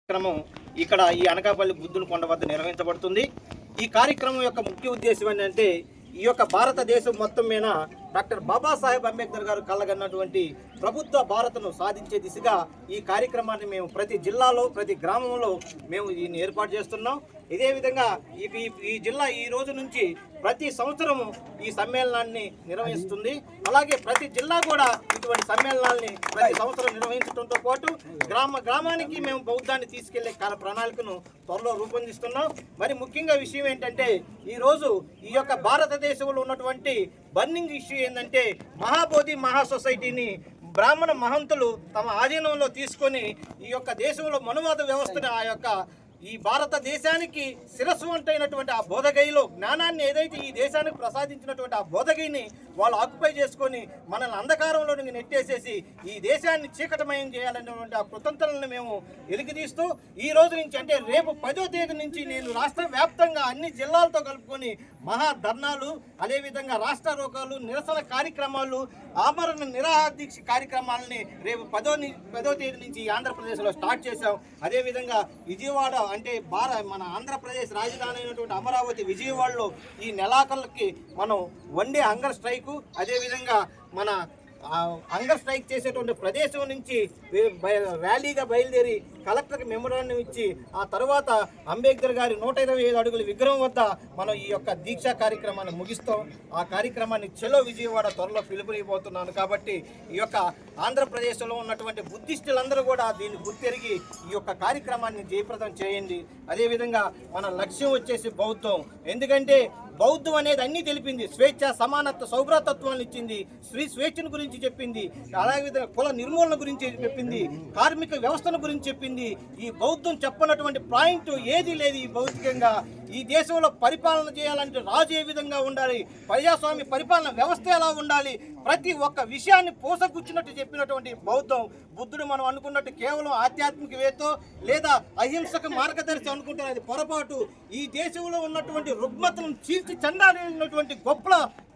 కార్యక్రమం ఇక్కడ ఈ అనకాపల్లి బుద్ధుని కొండ వద్ద నిర్వహించబడుతుంది. ఈ కార్యక్రమం యొక్క ముఖ్య ఉద్దేశం ఏంటంటే ఈ యొక్క భారతదేశం మొత్తం మీద డాక్టర్ బాబాసాహెబ్ అంబేద్కర్ గారు కళ్ళగన్నటువంటి ప్రభుత్వ భారత్ను సాధించే దిశగా ఈ కార్యక్రమాన్ని మేము ప్రతి జిల్లాలో ప్రతి గ్రామంలో మేము దీన్ని ఏర్పాటు చేస్తున్నాం. ఇదే విధంగా ఈ జిల్లా ఈ రోజు నుంచి ప్రతి సంవత్సరము ఈ సమ్మేళనాన్ని నిర్వహిస్తుంది. అలాగే ప్రతి జిల్లా కూడా ఇటువంటి సమ్మేళనాల్ని ప్రతి సంవత్సరం నిర్వహించడంతో పాటు గ్రామానికి మేము బౌద్ధాన్ని తీసుకెళ్లే ప్రణాళికను త్వరలో రూపొందిస్తున్నాం. మరి ముఖ్యంగా విషయం ఏంటంటే ఈరోజు ఈ యొక్క భారతదేశంలో ఉన్నటువంటి బర్నింగ్ ఇష్యూ ఏంటంటే మహాబోధి మహా సొసైటీని బ్రాహ్మణ మహంతులు తమ ఆధీనంలో తీసుకొని ఈ యొక్క దేశంలో మనువాద వ్యవస్థను ఆ యొక్క ఈ భారతదేశానికి శిరస్సు వంటైనటువంటి ఆ బోధగైలో జ్ఞానాన్ని ఏదైతే ఈ దేశానికి ప్రసాదించినటువంటి ఆ బోధగైని వాళ్ళు ఆక్యుపై చేసుకొని మనల్ని అంధకారంలో నెట్టేసేసి ఈ దేశాన్ని చీకటమయం చేయాలనేటువంటి ఆ కృతంత్రాలను మేము ఎలుగుతీస్తూ ఈ రోజు నుంచి అంటే రేపు 10వ తేదీ నుంచి నేను రాష్ట్ర వ్యాప్తంగా అన్ని జిల్లాలతో కలుపుకొని మహా ధర్నాలు, అదేవిధంగా రాష్ట్ర రోకాలు, నిరసన కార్యక్రమాలు, ఆమరణ నిరాహార దీక్ష కార్యక్రమాలని రేపు 10వ తేదీ నుంచి ఆంధ్రప్రదేశ్లో స్టార్ట్ చేశాం. అదేవిధంగా విజయవాడ అంటే మన ఆంధ్రప్రదేశ్ రాజధాని అయినటువంటి అమరావతి విజయవాడలో ఈ నెలాఖరులకి మనం వన్డే హంగర్ స్ట్రైకు, అదేవిధంగా మన హంగర్ స్ట్రైక్ చేసేటువంటి ప్రదేశం నుంచి ర్యాలీగా బయలుదేరి కలెక్టర్కి మెమోరాండం ఇచ్చి ఆ తర్వాత అంబేద్కర్ గారి 125 అడుగుల విగ్రహం వద్ద మనం ఈ యొక్క దీక్షా కార్యక్రమాన్ని ముగిస్తాం. ఆ కార్యక్రమాన్ని చలో విజయవాడ త్వరలో పిలుపునిపోతున్నాను. కాబట్టి ఈ యొక్క ఆంధ్రప్రదేశ్లో ఉన్నటువంటి బుద్ధిస్టులందరూ కూడా దీన్ని గుర్తెరిగి ఈ యొక్క కార్యక్రమాన్ని జయప్రదం చేయండి. అదేవిధంగా మన లక్ష్యం వచ్చేసి బౌద్ధం. ఎందుకంటే బౌద్ధం అనేది అన్నీ తెలిపింది. స్వేచ్ఛ, సమానత్వ, సౌభ్రతత్వాన్ని ఇచ్చింది. స్వేచ్ఛను గురించి చెప్పింది. అలాగే కుల నిర్మూలన గురించి చెప్పింది. కార్మిక వ్యవస్థను గురించి చెప్పింది. ఈ బౌద్ధం చెప్పనటువంటి పాయింట్ ఏది లేదు. ఈ భౌతికంగా ఈ దేశంలో పరిపాలన చేయాలంటే రాజు ఏ విధంగా ఉండాలి, ప్రజాస్వామ్య పరిపాలన వ్యవస్థ ఎలా ఉండాలి, ప్రతి ఒక్క విషయాన్ని పోసగుచ్చినట్టు చెప్పినటువంటి బౌద్ధం. బుద్ధుడు మనం అనుకున్నట్టు కేవలం ఆధ్యాత్మికవేత్తో లేదా అహింసక మార్గదర్శి అనుకుంటారు, అది పొరపాటు. ఈ దేశంలో ఉన్నటువంటి రుగ్మతను చీల్చి చెండాలినటువంటి గొప్ప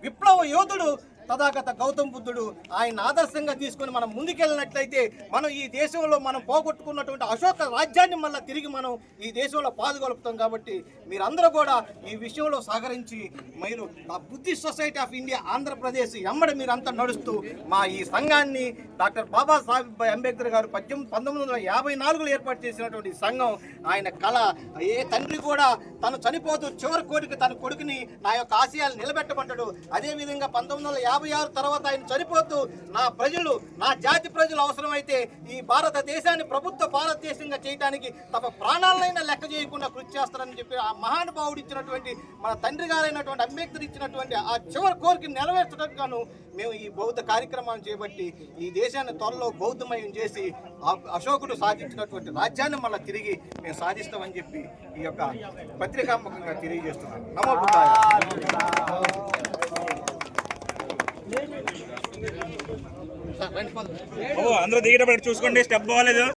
విప్లవ యోధుడు తథాగత గౌతమ్ బుద్ధుడు. ఆయన ఆదర్శంగా తీసుకొని మనం ముందుకెళ్ళినట్లయితే మనం ఈ దేశంలో మనం పోగొట్టుకున్నటువంటి అశోక రాజ్యాన్ని మళ్ళీ తిరిగి మనం ఈ దేశంలో పాదుగొలుపుతాం. కాబట్టి మీరందరూ కూడా ఈ విషయంలో సహకరించి మీరు ఆ Buddhist society of India Andhra Pradesh ఎమ్మడి మీరంతా నడుస్తూ మా ఈ సంఘాన్ని డాక్టర్ బాబాసాహెబ్ అంబేద్కర్ గారు 1954లో ఏర్పాటు చేసినటువంటి సంఘం, ఆయన కళ. ఏ తండ్రి కూడా తను చనిపోతూ చివరి కోరిక తన కొడుకుని నా యొక్క ఆశయాలు నిలబెట్టమంటాడు. అదేవిధంగా 1956 తర్వాత ఆయన చనిపోతూ నా ప్రజలు, నా జాతి ప్రజలు అవసరమైతే ఈ భారతదేశాన్ని ప్రభుత్వ భారతదేశంగా చేయడానికి తమ ప్రాణాలైనా లెక్క చేయకుండా కృషి చేస్తారని చెప్పి ఆ మహానుభావుడు ఇచ్చినటువంటి మన తండ్రి గారైనటువంటి అంబేద్కర్ ఇచ్చినటువంటి ఆ చివరి కోరిక నెరవేర్చడానికి గాను మేము ఈ బౌద్ధ కార్యక్రమాన్ని చేపట్టి ఈ దేశాన్ని త్వరలో బౌద్ధమయం చేసి అశోకుడు సాధించినటువంటి రాజ్యాన్ని మళ్ళీ తిరిగి మేము సాధిస్తామని చెప్పి ఈ యొక్క పత్రికాముఖంగా తెలియజేస్తున్నాను. నమో బుద్ధాయ. అందరూ దిగేటప్పుడు చూసుకోండి, స్టెప్ బాగాలేదు.